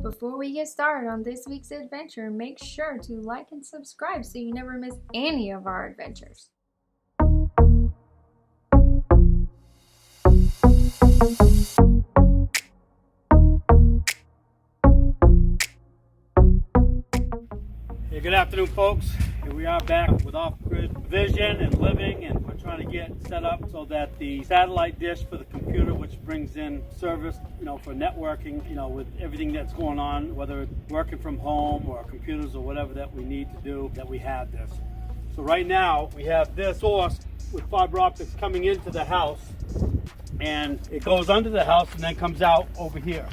Before we get started on this week's adventure, make sure to like and subscribe so you never miss any of our adventures. Hey, good afternoon, folks. Here we are back with off-grid vision and living, and we're trying to get set up so that the satellite dish for the computer, which brings in service, for networking, with everything that's going on, whether it's working from home or computers or whatever that we need to do, that we have this. So right now we have this source with fiber optics coming into the house, and it goes under the house and then comes out over here.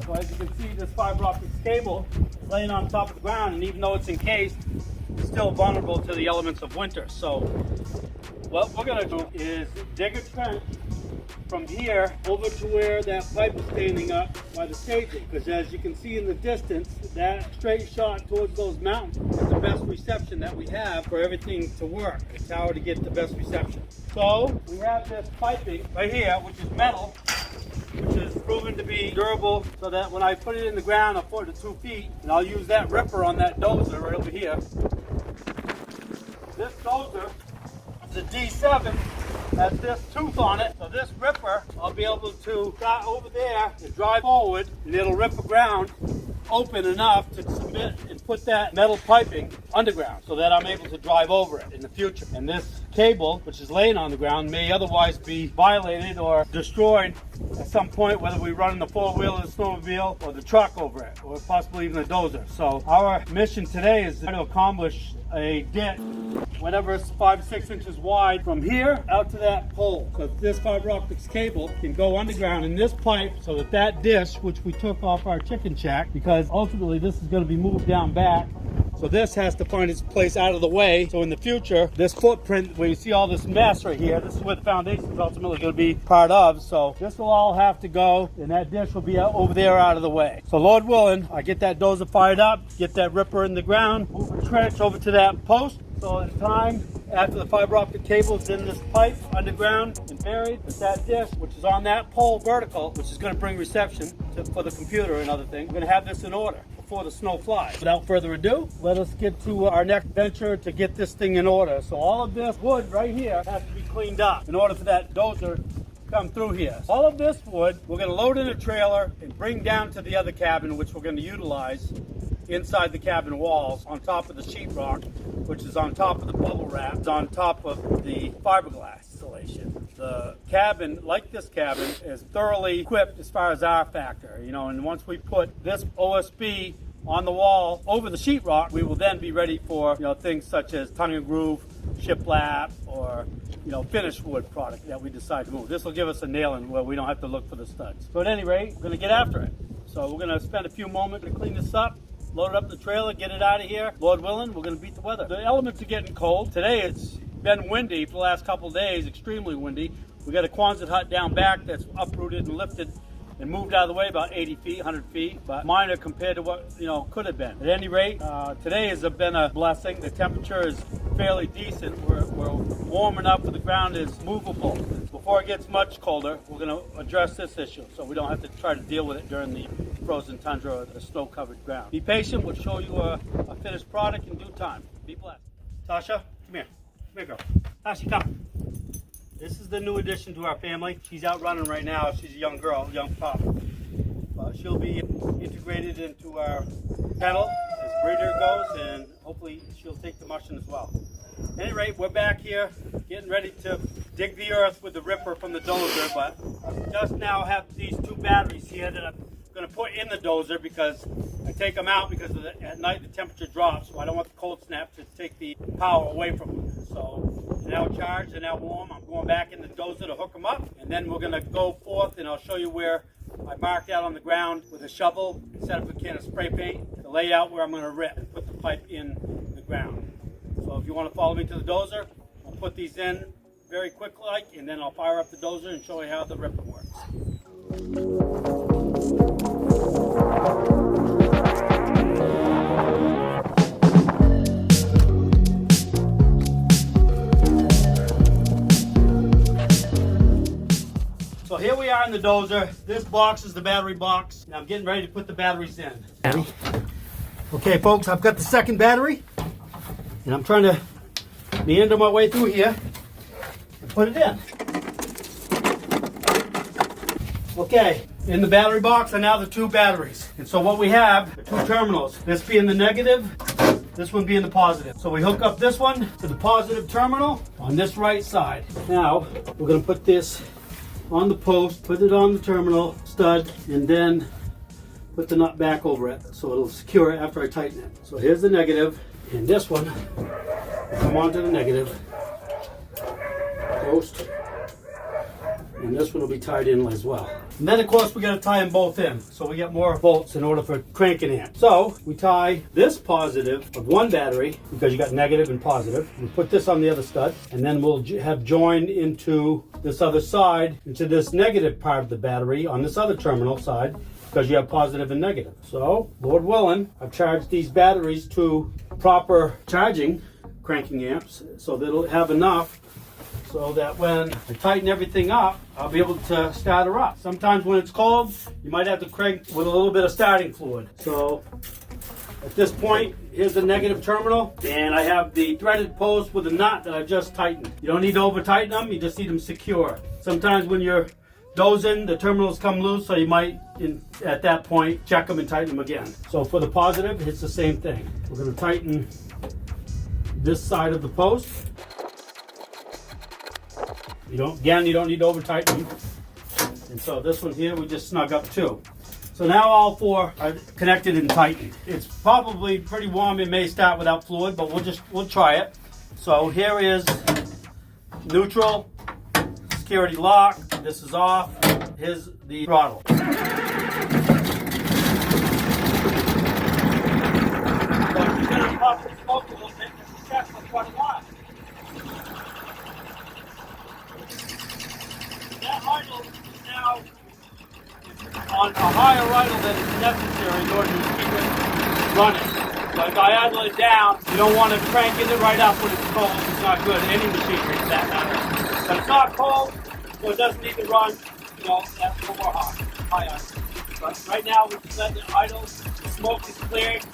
So as you can see, this fiber optics cable is laying on top of the ground, and even though it's encased, it's still vulnerable to the elements of winter. So what we're going to do is dig a trench from here over to where that pipe is standing up by the staging, because as you can see in the distance, that straight shot towards those mountains is the best reception that we have for everything to work. The tower to get the best reception. So we have this piping right here, which is metal, which is proven to be durable, so that when I put it in the ground, I'll put it to 2 feet, and I'll use that ripper on that dozer right over here. This dozer is a D7, has this tooth on it, so this ripper, I'll be able to start over there and drive forward, and it'll rip the ground open enough to submit and put that metal piping underground so that I'm able to drive over it in the future. And this cable, which is laying on the ground, may otherwise be violated or destroyed at some point, whether we run in the four-wheeler, the snowmobile, or the truck over it, or possibly even the dozer. So our mission today is to accomplish a ditch whenever it's 5 to 6 inches wide from here out to that pole. So this fiber optics cable can go underground in this pipe so that that dish, which we took off our chicken shack, because ultimately this is going to be moved down back, so this has to find its place out of the way. So in the future, this footprint where you see all this mess right here, this is where the foundation is ultimately going to be part of. So this will all have to go, and that dish will be over there out of the way. So Lord willing, I get that dozer fired up, get that ripper in the ground, move the trench over to that post. So in time, after the fiber optic cable is in this pipe underground and buried, with that dish, which is on that pole vertical, which is going to bring reception for the computer and other things, we're going to have this in order before the snow flies. Without further ado, let us get to our next venture to get this thing in order. So all of this wood right here has to be cleaned up in order for that dozer to come through here. All of this wood, we're going to load in a trailer and bring down to the other cabin, which we're going to utilize inside the cabin walls on top of the sheetrock, which is on top of the bubble wrap, it's on top of the fiberglass installation. The cabin, like this cabin, is thoroughly equipped as far as R factor, and once we put this OSB on the wall over the sheetrock, we will then be ready for things such as tongue and groove, shiplap, or finished wood product that we decide to move. This will give us a nailing where we don't have to look for the studs. So at any rate, we're going to get after it. So we're going to spend a few moments to clean this up, load it up in the trailer, get it out of here. Lord willing, we're going to beat the weather. The elements are getting cold. Today it's been windy for the last couple of days, extremely windy. We got a Quonset hut down back that's uprooted and lifted and moved out of the way about 80 feet, 100 feet, but minor compared to what could have been. At any rate, today has been a blessing. The temperature is fairly decent. We're warm enough that the ground is movable. Before it gets much colder, we're going to address this issue so we don't have to try to deal with it during the frozen tundra or the snow-covered ground. Be patient. We'll show you a finished product in due time. Be blessed. Tasha, come here. Come here, girl. Tasha, come. This is the new addition to our family. She's out running right now. She's a young girl, young pup. She'll be integrated into our kennel as breeder goes, and hopefully she'll take the mushing as well. At any rate, we're back here getting ready to dig the earth with the ripper from the dozer, but I just now have these two batteries here that I'm going to put in the dozer because I take them out because at night the temperature drops, so I don't want the cold snap to take the power away from them. So they're now charged, they're now warm. I'm going back in the dozer to hook them up, and then we're going to go forth, and I'll show you where I marked out on the ground with a shovel, set up a can of spray paint to lay out where I'm going to rip and put the pipe in the ground. So if you want to follow me to the dozer, I'll put these in very quick and then I'll fire up the dozer and show you how the ripper works. So here we are in the dozer. This box is the battery box. Now I'm getting ready to put the batteries in. Okay folks, I've got the second battery and I'm trying to meander my way through here and put it in. Okay, in the battery box are now the two batteries. And so what we have are two terminals. This being the negative, this one being the positive. So we hook up this one to the positive terminal on this right side. Now we're going to put this on the post, put it on the terminal stud, and then put the nut back over it so it'll secure it after I tighten it. So here's the negative, and this one will come onto the negative post, and this one will be tied in as well. And then of course we got to tie them both in so we get more volts in order for cranking it. So we tie this positive of one battery, because you got negative and positive. We put this on the other stud, and then we'll have joined into this other side, into this negative part of the battery on this other terminal side, because you have positive and negative. So, Lord willing, I've charged these batteries to proper charging cranking amps so that it'll have enough so that when I tighten everything up, I'll be able to start her up. Sometimes when it's cold, you might have to crank with a little bit of starting fluid. So at this point, here's the negative terminal, and I have the threaded post with a nut that I just tightened. You don't need to over tighten them, you just need them secure. Sometimes when you're dozing, the terminals come loose, so you might, at that point, check them and tighten them again. So for the positive, it's the same thing. We're going to tighten this side of the post. You don't need to over tighten them. And so this one here, we just snug up too. So now all four are connected and tightened. It's probably pretty warm. It may start without fluid, but we'll try it. So here is neutral, security lock. This is off. Here's the throttle. So you're gonna pop the smoke a little bit and check for quite a while. That idle is now on a higher idle than is necessary in order to keep it running. So if I idle it down, you don't want to crank it right up when it's cold. It's not good. Any machinery for that matter. But it's not cold, so it doesn't need to run, that's no more high idle. But right now we just let it idle. The smoke is cleared.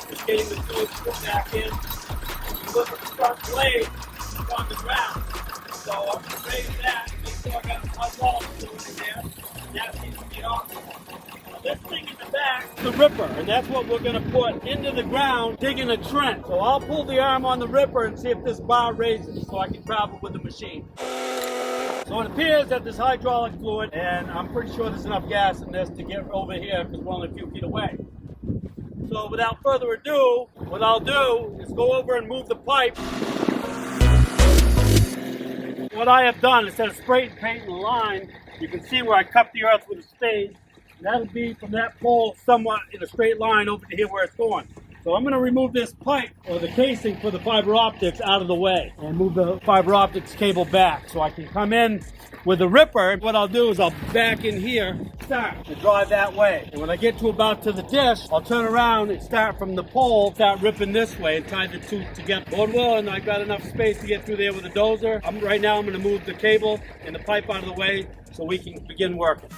It's getting the fluid put back in. You look at the front blade, it's on the ground. So I'm going to raise that, make sure I got my wall fluid in there. That seems to be off. Now this thing in the back is the ripper, and that's what we're going to put into the ground, digging a trench. So I'll pull the arm on the ripper and see if this bar raises so I can travel with the machine. So it appears that there's hydraulic fluid, and I'm pretty sure there's enough gas in this to get over here because we're only a few feet away. So without further ado, what I'll do is go over and move the pipe. What I have done, instead of spray painting the line, you can see where I cut the earth with a spade. And that'll be from that pole somewhat in a straight line over to here where it's going. So I'm going to remove this pipe, or the casing for the fiber optics, out of the way and move the fiber optics cable back so I can come in with the ripper. What I'll do is I'll back in here, start to drive that way. And when I get to about to the dish, I'll turn around and start from the pole, start ripping this way and tie the two together. Lord willing, I've got enough space to get through there with the dozer. Right now I'm going to move the cable and the pipe out of the way so we can begin working.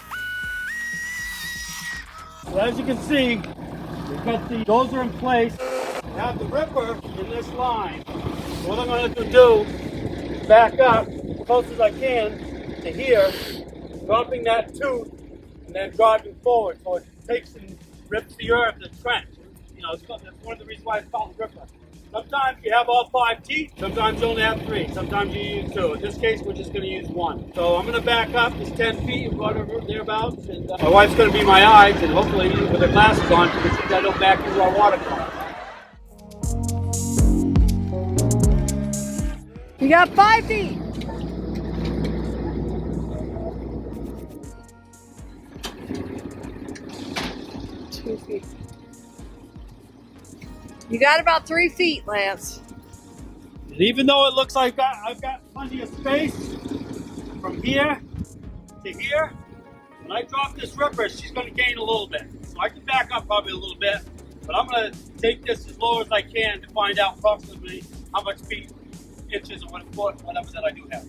So as you can see, we've got the dozer in place. I have the ripper in this line. What I'm going to do is back up as close as I can to here, dropping that tooth, and then driving forward so it takes and rips the earth, the trench. That's one of the reasons why it's called a ripper. Sometimes you have all 5 teeth, sometimes you only have 3, sometimes you use 2. In this case, we're just going to use 1. So I'm going to back up this 10 feet, whatever, thereabouts, and my wife's going to be my eyes, and hopefully with her glasses on, she can see I don't back into our water column. You got 5 feet. You got about 3 feet, Lance. And even though it looks like I've got plenty of space from here to here, when I drop this ripper, she's going to gain a little bit. So I can back up probably a little bit, but I'm going to take this as low as I can to find out approximately how much feet, inches, or whatever that I do have.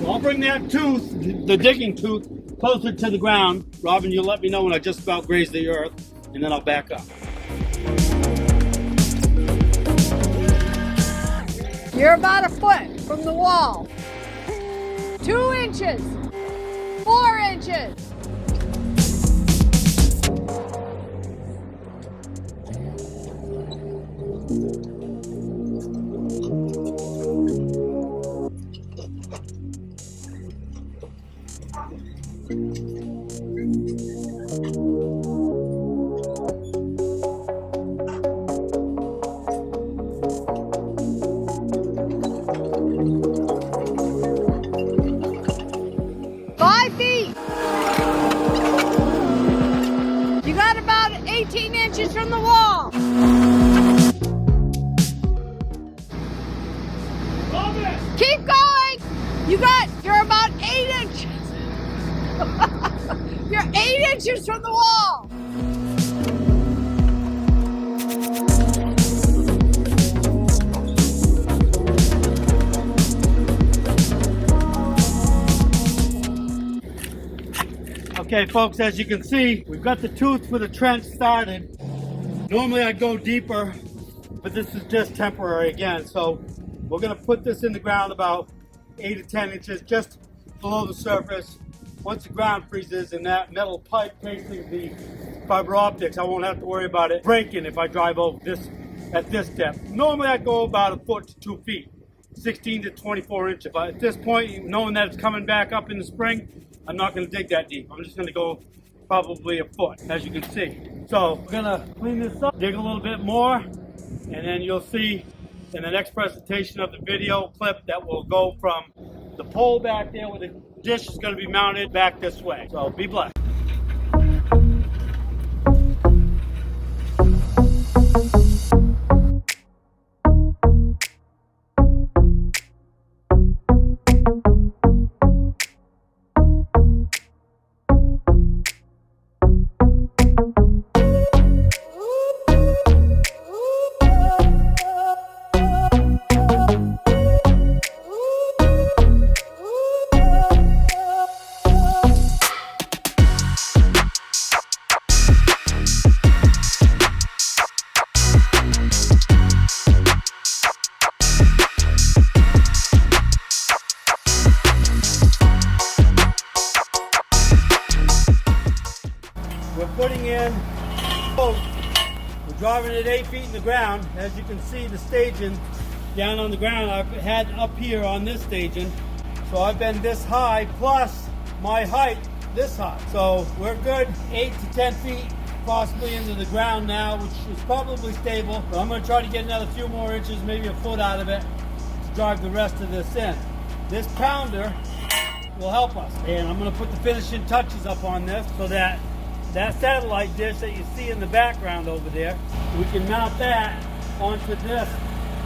So I'll bring that tooth, the digging tooth, closer to the ground. Robin, you'll let me know when I just about graze the earth, and then I'll back up. You're about a foot from the wall. 2 inches. 4 inches. You got about 18 inches from the wall. Keep going. You're about 8 inches. You're 8 inches from the wall. Okay, folks, as you can see, we've got the tooth for the trench started. Normally I'd go deeper, but this is just temporary again. So we're gonna put this in the ground about 8 to 10 inches, just below the surface. Once the ground freezes and that metal pipe casing the fiber optics, I won't have to worry about it breaking if I drive over this at this depth. Normally I'd go about a foot to 2 feet, 16 to 24 inches. But at this point, knowing that it's coming back up in the spring, I'm not going to dig that deep. I'm just going to go probably a foot, as you can see. So we're going to clean this up, dig a little bit more, and then you'll see in the next presentation of the video clip that will go from the pole back there where the dish is going to be mounted back this way. So be blessed. We're putting in post. We're driving it 8 feet in the ground. As you can see, the staging down on the ground I've had up here on this staging. So I've been this high plus my height this high. So we're good 8 to 10 feet possibly into the ground now, which is probably stable. But I'm going to try to get another few more inches, maybe a foot out of it to drive the rest of this in. This pounder will help us. And I'm going to put the finishing touches up on this so that satellite dish that you see in the background over there, we can mount that onto this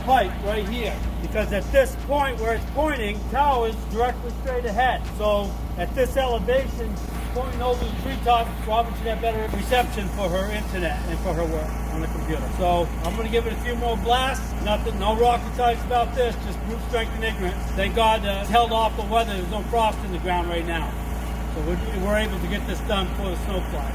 pipe right here. Because at this point where it's pointing, the tower is directly straight ahead. So at this elevation, pointing over the treetop, Robin should have better reception for her internet and for her work on the computer. So I'm going to give it a few more blasts. No rocket science about this, just brute strength and ignorance. Thank God it's held off the weather. There's no frost in the ground right now. So we're able to get this done before the snow flies.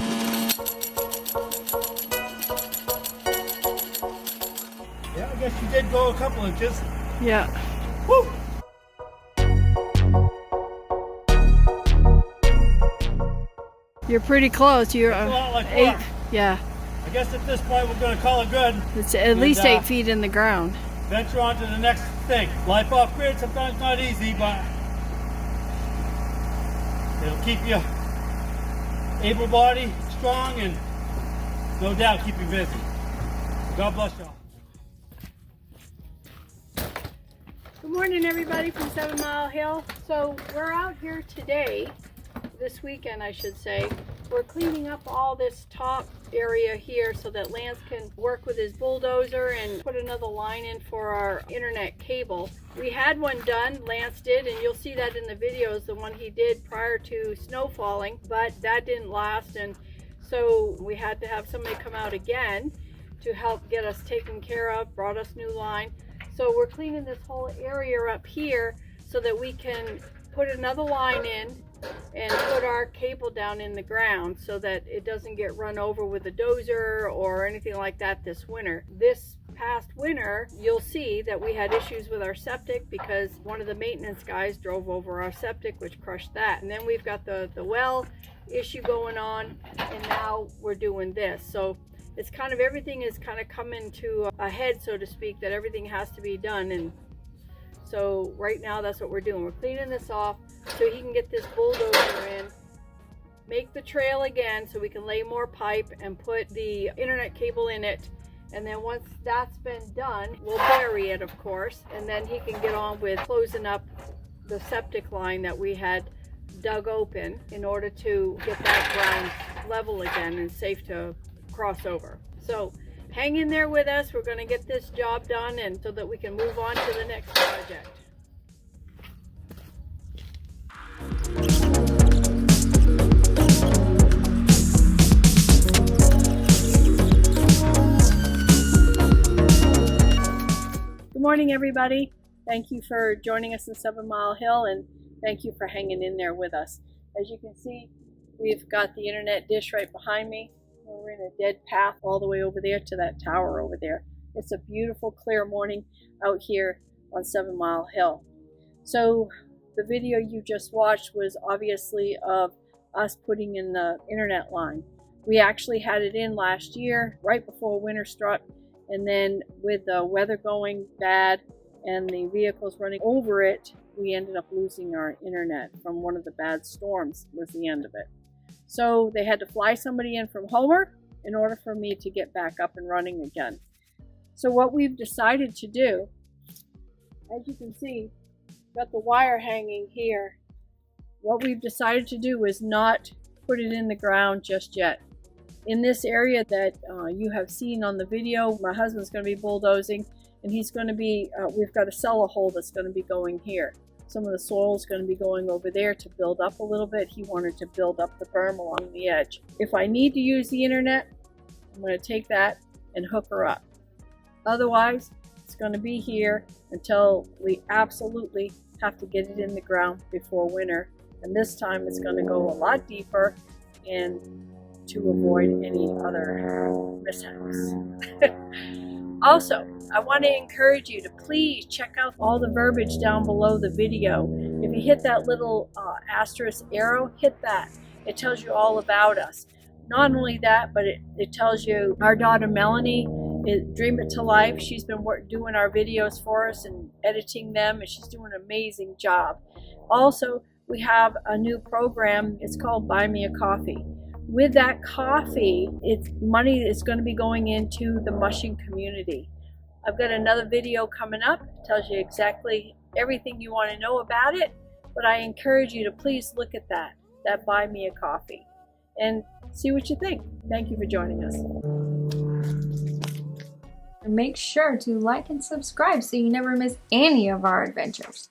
Yeah, I guess you did go a couple inches. Yeah. Woo! You're pretty close. You're That's a lot like 8. work. Yeah. I guess at this point we're going to call it good. It's at least 8 feet in the ground. Venture on to the next thing. Life off grid, sometimes not easy, but it'll keep you able-bodied, strong, and no doubt keep you busy. God bless y'all. Good morning, everybody from 7 Mile Hill. So we're out here today, this weekend I should say. We're cleaning up all this top area here so that Lance can work with his bulldozer and put another line in for our internet cable. We had one done, Lance did, and you'll see that in the videos, the one he did prior to snow falling, but that didn't last, and so we had to have somebody come out again to help get us taken care of, brought us new line. So we're cleaning this whole area up here so that we can put another line in and put our cable down in the ground so that it doesn't get run over with a dozer or anything like that this winter. This past winter, you'll see that we had issues with our septic because one of the maintenance guys drove over our septic, which crushed that. And then we've got the well issue going on, and now we're doing this. So it's kind of, everything is kind of coming to a head, so to speak, that everything has to be done. And so right now that's what we're doing. We're cleaning this off so he can get this bulldozer in, make the trail again so we can lay more pipe and put the internet cable in it. And then once that's been done, we'll bury it, of course, and then he can get on with closing up the septic line that we had dug open in order to get that ground level again and safe to cross over. So hang in there with us. We're going to get this job done, and so that we can move on to the next project. Good morning, everybody. Thank you for joining us in 7 Mile Hill, and thank you for hanging in there with us. As you can see, we've got the internet dish right behind me. We're in a dead path all the way over there to that tower over there. It's a beautiful, clear morning out here on 7 Mile Hill. So the video you just watched was obviously of us putting in the internet line. We actually had it in last year, right before winter struck, and then with the weather going bad and the vehicles running over it, we ended up losing our internet from one of the bad storms was the end of it. So they had to fly somebody in from Homer in order for me to get back up and running again. So what we've decided to do, as you can see, got the wire hanging here. What we've decided to do is not put it in the ground just yet. In this area that you have seen on the video, my husband's going to be bulldozing, and he's going to be, we've got a cellar hole that's going to be going here. Some of the soil is going to be going over there to build up a little bit. He wanted to build up the berm along the edge. If I need to use the internet, I'm going to take that and hook her up. Otherwise, it's going to be here until we absolutely have to get it in the ground before winter. And this time it's going to go a lot deeper and to avoid any other mishaps. Also, I want to encourage you to please check out all the verbiage down below the video. If you hit that little asterisk arrow, hit that. It tells you all about us. Not only that, but it tells you our daughter Melanie is Dream It to Life. She's been doing our videos for us and editing them, and she's doing an amazing job. Also, we have a new program. It's called Buy Me a Coffee. With that coffee, it's money is going to be going into the mushing community. I've got another video coming up. It tells you exactly everything you want to know about it, but I encourage you to please look at that Buy Me a Coffee, and see what you think. Thank you for joining us. And make sure to like and subscribe so you never miss any of our adventures.